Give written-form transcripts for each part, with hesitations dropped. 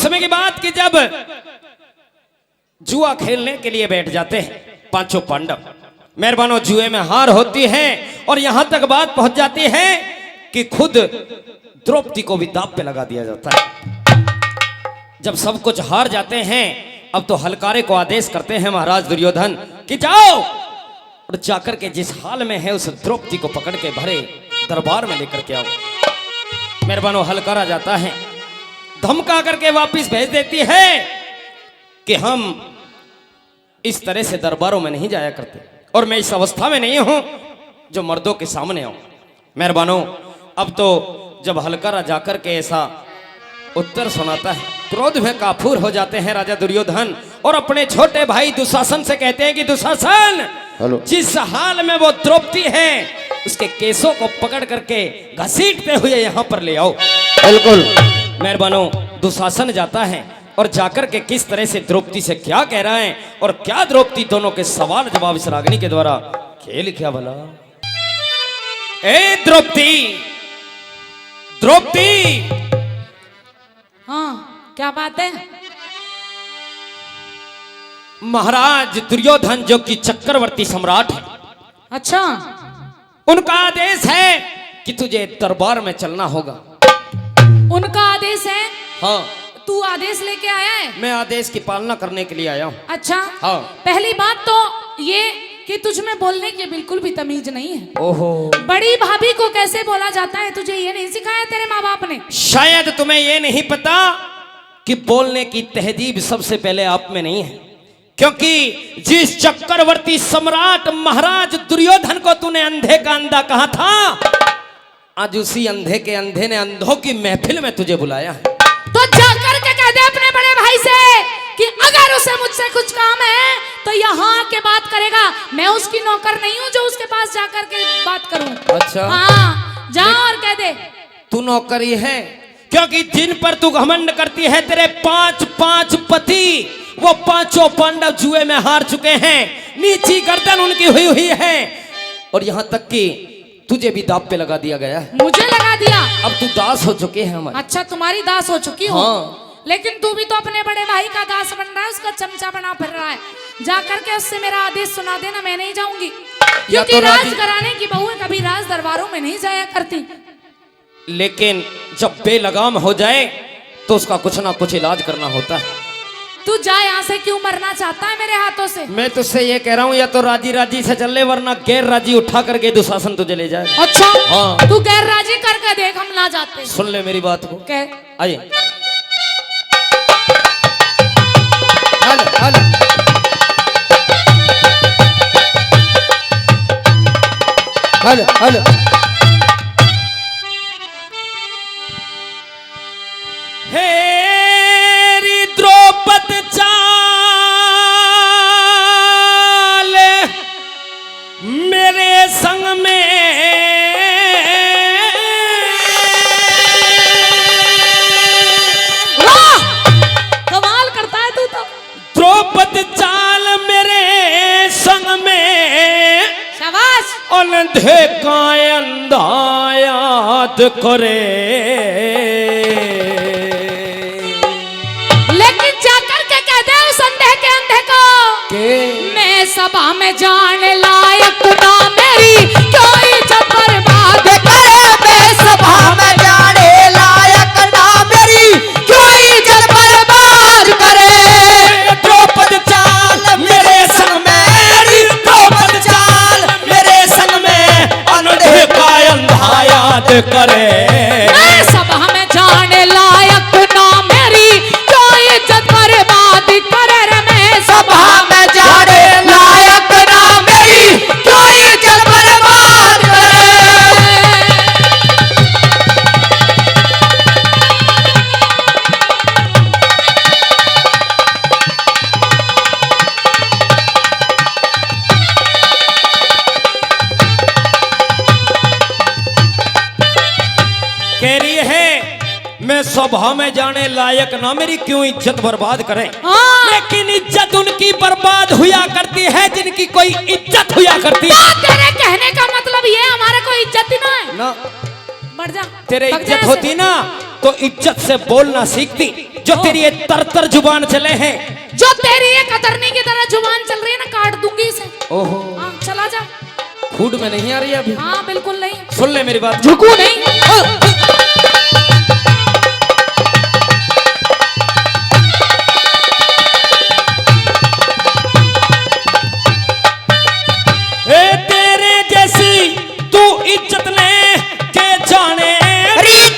समय की बात कि जब जुआ खेलने के लिए बैठ जाते हैं पांचों पांडव, मेहरबानों जुए में हार होती है और यहां तक बात पहुंच जाती है कि खुद द्रौपदी को भी दांव पे लगा दिया जाता है। जब सब कुछ हार जाते हैं, अब तो हलकारे को आदेश करते हैं महाराज दुर्योधन कि जाओ और जाकर के जिस हाल में है उस द्रौपदी को पकड़ के भरे दरबार में लेकर के आओ। मेहरबानों हलकारा जाता है, धमका करके वापस भेज देती है कि हम इस तरह से दरबारों में नहीं जाया करते और मैं इस अवस्था में नहीं हूं जो मर्दों के सामने आऊं। मेहरबानों अब तो जब हलकारा जाकर के ऐसा उत्तर सुनाता है, क्रोध में काफूर हो जाते हैं राजा दुर्योधन और अपने छोटे भाई दुशासन से कहते हैं कि दुशासन, जिस हाल में वो द्रौपदी है उसके केसों को पकड़ करके घसीटते हुए यहां पर ले आओ। बिल्कुल। मेहरबानों दुशासन जाता है और जाकर के किस तरह से द्रौपदी से क्या कह रहा है और क्या द्रौपदी दोनों के सवाल जवाब इस रागिनी के द्वारा खेल क्या भला। ए द्रौपदी, द्रौपदी। हाँ क्या बात है? महाराज दुर्योधन जो कि चक्रवर्ती सम्राट है, अच्छा, उनका आदेश है कि तुझे दरबार में चलना होगा। उनका आदेश है? हाँ। तू आदेश लेके आया है? मैं आदेश की पालना करने के लिए आया हूँ। अच्छा। हाँ। पहली बात तो ये कि तुझ में बोलने की बिल्कुल भी तमीज नहीं है। ओहो। बड़ी भाभी को कैसे बोला जाता है तुझे ये नहीं सिखाया तेरे माँ बाप ने? शायद तुम्हें ये नहीं पता कि बोलने की तहजीब सबसे पहले आप में नहीं है, क्योंकि जिस चक्रवर्ती सम्राट महाराज दुर्योधन को तूने अंधे का अंधा कहा था, आज उसी अंधे के अंधे ने अंधों की महफिल में तुझे बुलाया है। तो जाकर के कह दे अपने बड़े भाई से कि अगर उसे मुझसे कुछ काम है तो यहाँ आके बात करेगा। मैं उसकी नौकर नहीं हूँ जो उसके पास जाकर के बात करूँ। अच्छा। हाँ जा और कह दे। तू नौकरी है, क्योंकि जिन पर तू घमंड करती है तेरे 5 पति, वो पांचों पांडव जुए में हार चुके हैं, नीची गर्दन उनकी हुई है और यहाँ तक कि तुझे भी दांव पे लगा दिया गया है। मुझे लगा दिया? अब तू दास हो चुके हैं हमारे। अच्छा तुम्हारी दास हो चुकी हो? हाँ। लेकिन तू भी तो अपने बड़े भाई का दास बन रहा है, उसका चमचा बना फिर रहा है। जाकर के उससे मेरा आदेश सुना देना, मैं नहीं जाऊंगी, क्योंकि राज कराने की बहुएं कभी राज दरबारों में नहीं जाया करती। लेकिन जब बेलगाम हो जाए तो उसका कुछ ना कुछ इलाज करना होता है। तू जा यहाँ से, क्यों मरना चाहता है मेरे हाथों से? मैं तुझसे ये कह रहा हूँ या तो राजी राजी से चल ले, वरना गैर राजी उठा करके दुशासन तुझे ले जाए। अच्छा। हाँ। तू गैर राजी करके देख, हम ना जाते। सुन ले मेरी बात को। कह। आइए। हेलो। हेरी द्रौपदी चाल मेरे संग में, कमाल करता है तू तो। द्रौपदी चाल मेरे संग में, शाबाश। अंधे का अंधा याद करे। लेकिन जाकर के कह दे उस अंधे के अंधे को मैं सभा में जाने लायक ना मेरी क्यों इज्जत बर्बाद करे। मैं सभा में जाने लायक ना मेरी क्यों इज्जत बर्बाद करे। द्रौपदी चाल मेरे संग में, द्रौपदी चाल मेरे संग में, अंधे का अंधा याद करे। मैं सभा में जाने लायक ना मेरी क्यों इज्जत बर्बाद करे रे। मैं सभा में जाने लायक ना मेरी क्यों इज्जत बर्बाद करे। कह रही है मैं सभा में जाने लायक ना मेरी क्यों इज्जत बर्बाद करें। हाँ। लेकिन इज्जत उनकी बर्बाद हुआ करती है जिनकी कोई इज्जत हुआ करती है। तेरे कहने का मतलब ये हमारे को इज्जत ही ना है ना बढ़ जा। तेरे भाग जा इज्जत ऐसे। होती ना तो इज्जत से बोलना सीखती। जो तेरी ये तर जुबान चले हैं। जो तेरी ये कतरनी की तरह जुबान चल रही है ना, काट दूंगी इसे। ओहो, हाँ चला जा। फूड में नहीं आ रही अभी। हाँ बिल्कुल नहीं। सुन ले मेरी बात, झुकू नहीं। तेरे जैसी तू इज्जत ले के जाने,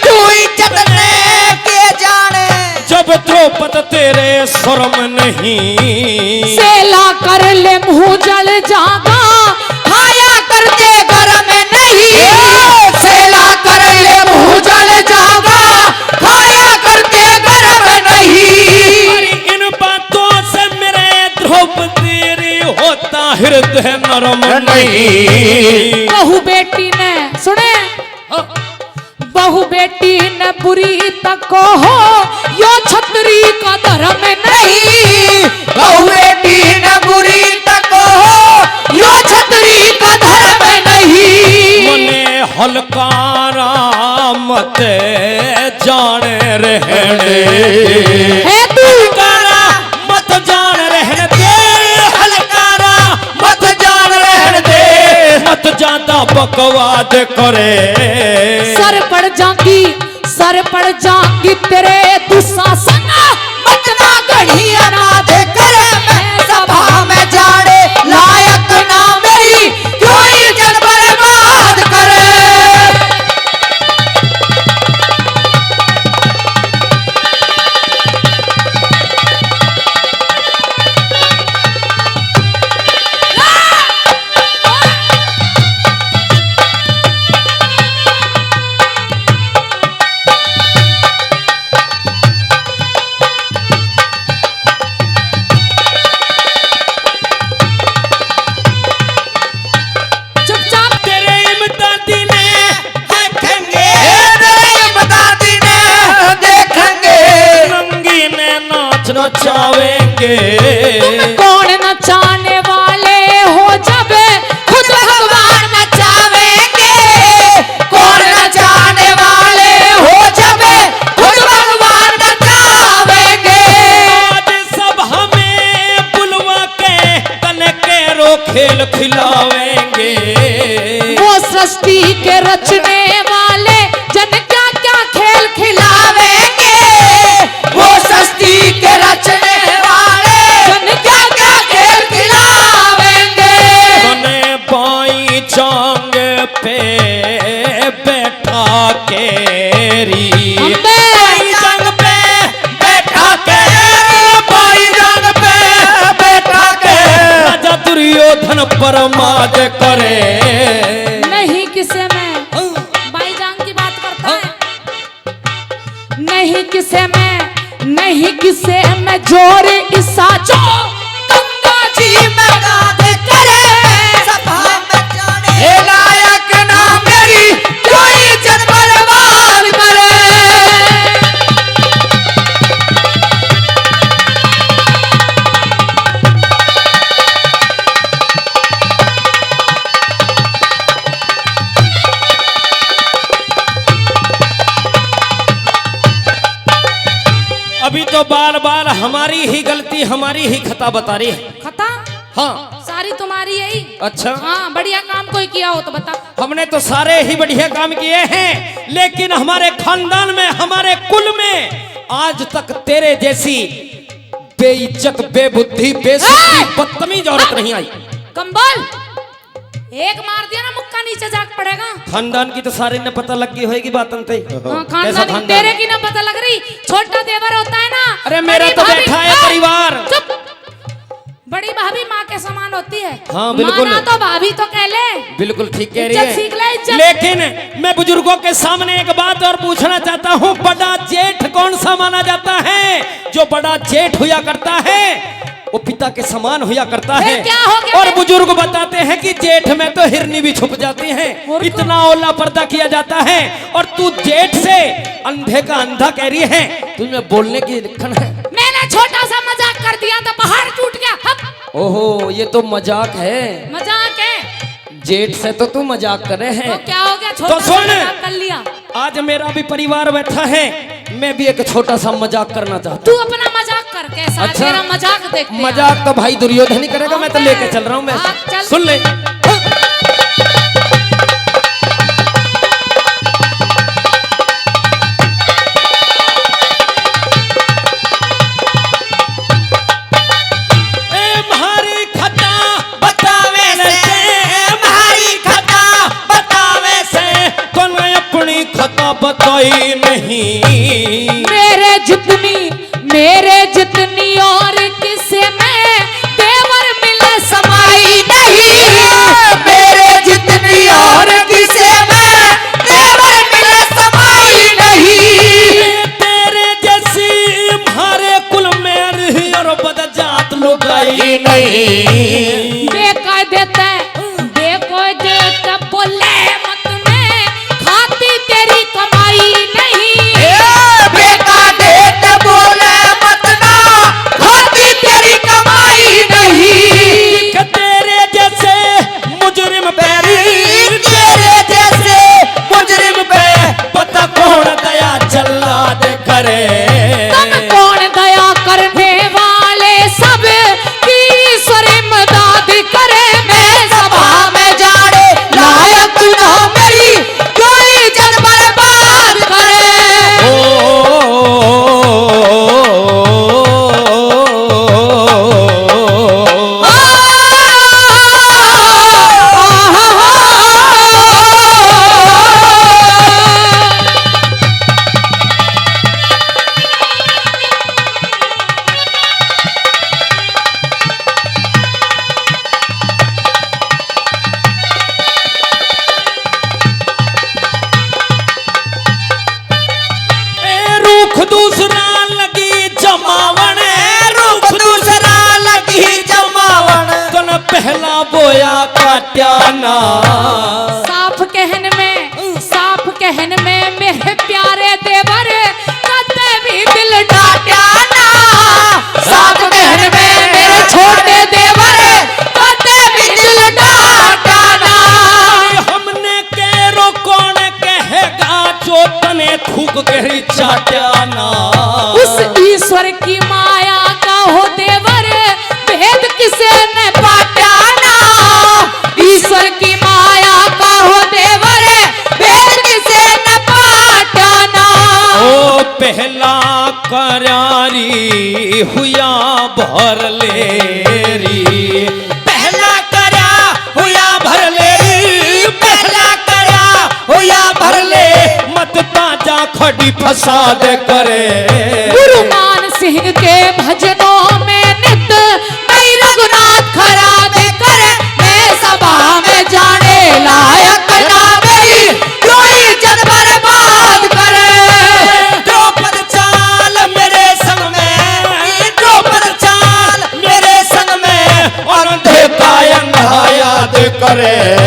तू इज्जत ले के जाने, जब द्रौपद तेरे शर्म नहीं। सेला कर ले मुंह जल जागा, खाया करते घर में नहीं। सेला कर ले मुंह जल जागा, खाया करते घर में नहीं। इन बातों से मेरे द्रौपदी होता हृदय नरम नहीं। बहू बेटी ने सुने, बहू बेटी ने बुरी तक हो, यो छतरी का धर्म नहीं। बहू बेटी न बुरी तक हो, यो छतरी का धर्म नहीं। मने हलकारा मत जान रहने, है तू हलकारा मत जान रहने दे, हलकारा मत जान रहने दे, मत ज्यादा बकवाद करे। सर पड़ जागी तेरे दुशासन, मतना गढ़ी अनाथ करे, मैं सभा में जाने लायक ना मेरी, क्यों इज्जत बर्बाद करे। नचावेंगे कौन नचाने वाले हो, जब खुद भगवान नचावेंगे। कौन नचाने वाले हो, जब खुद भगवान नचावेंगे। आज सब हमें बुलवा के तन के रो खेल खिलावेंगे। वो सृष्टि के रचने वाले जन क्या क्या खेल खिलावेंगे। वो सृष्टि के रचने वाले जन क्या क्या खेल खिलावेंगे। बने बाई चांग पे बैठा केरी, बाई जंग पे बैठा के, बाई जंग पे बैठा के, राजा दुर्योधन परमाद करे। नहीं किसे में भाईजान की बात करता है, नहीं किसे में, नहीं किसे में जोर ईसा जो गंगा जी में गाद करे, सभा में जाने लायक ना मेरी, क्यों इज्जत बर्बाद करे। अभी तो बार बार हमारी ही गलती, हमारी ही खता बता रही है। खता हाँ सारी तुम्हारी यही। अच्छा, हाँ बढ़िया काम कोई किया हो तो बता। हमने तो सारे ही बढ़िया काम किए हैं, लेकिन हमारे खानदान में, हमारे कुल में आज तक तेरे जैसी बेइज्जत, बेबुद्धि, बेशर्मी, बदतमीज औरत नहीं आई। कंबल एक मार दिया ना, मुक्का नीचे जाग पड़ेगा। खानदान की तो सारे ने पता लग गई होगी बात अंते। हाँ, खानदान तेरे की ना पता लग रही, छोटा देवर होता है ना। अरे मेरा तो बैठा है परिवार। चुप, बड़ी भाभी माँ के समान होती है। हाँ बिल्कुल, माना तो भाभी तो कह ले। बिल्कुल ठीक कह रही इज्जत सीख ले, है। इज्जत। लेकिन मैं बुजुर्गों के सामने एक बात और पूछना चाहता हूँ, बड़ा जेठ कौन सा माना जाता है? जो बड़ा जेठ हुआ करता है वो पिता के समान हुआ करता है। क्या हो गया? और बुजुर्ग बताते हैं कि जेठ में तो हिरनी भी छुप जाती है, इतना ओला पर्दा किया जाता है। और तू जेठ से अंधे का अंधा कह रही है, तुम्हें बोलने की लिखन है। मैंने छोटा सा मजाक कर दिया तो पहाड़ टूट गया। हप। ओहो, ये तो मजाक है। मजाक है? जेठ से तो तू मजाक करे है। तो क्या हो गया? छोटा तो सा सुन, मजाक कर लिया। आज मेरा भी परिवार बैठा है, मैं भी एक छोटा सा मजाक करना चाहता तू हूँ। अपना के साथ अच्छा। तेरा मजाक देखते हैं। मजाक तो भाई दुर्योधन ही करेगा, मैं तो लेके चल रहा हूँ। मैं हाँ, चल। सुन ले। बताई नहीं मेरे जितनी और किसे में देवर मिले समाई नहीं। मेरे जितनी और किसे में देवर मिले समाई नहीं। तेरे जैसी हमारे कुल में रही और बदजात लुगाई नहीं। बेका देता देखो देता बोले मत में खाती तेरी कमाई नहीं। बेका देते बोले मत ना खाती तेरी कमाई नहीं। कि तेरे जैसे मुजरिम पैरी, तेरे जैसे मुजरिम पे पता कौन दया जल्लाद करे। तब कौन दया करने वाले सब की ईश्वर इमदाद करे। मैं सभा में जाने लायक ना मेरी कोई जन बर्बाद करे। रुख दूसरा लगी जमावन, रुख दूसरा लगी जमावन। तन पहला बोया काट्या ना। साफ कहन में मेरे प्यारे देवर कदे भी दिल डाटा ना। साथ कहन में मेरे छोटे देवर कदे भी दिल डाटा ना। हमने केरो कौन कहेगा जो तने थूक गहरी चाट्या ना। उस ईश्वर की माया का हो देवर भेद किसे न पाटा ना। ईश्वर की माया का हो देवर भेद किसे न पाटा ना। ओ पहला करारी हुआ भर लेरी। पहला करा हुआ भर ले। पहला करा हुआ भर ले। मत ताजा खड़ी फसाद करे। गुरु मान सिंह के भजनों में नित नई रघुनाथ खरा दे करे। मैं सभा में जाने लायक ना मेरी कोई जन बर्बाद करे। द्रौपद चाल मेरे संग में, द्रौपद चाल मेरे संग में और अंधे का अंधा याद करे।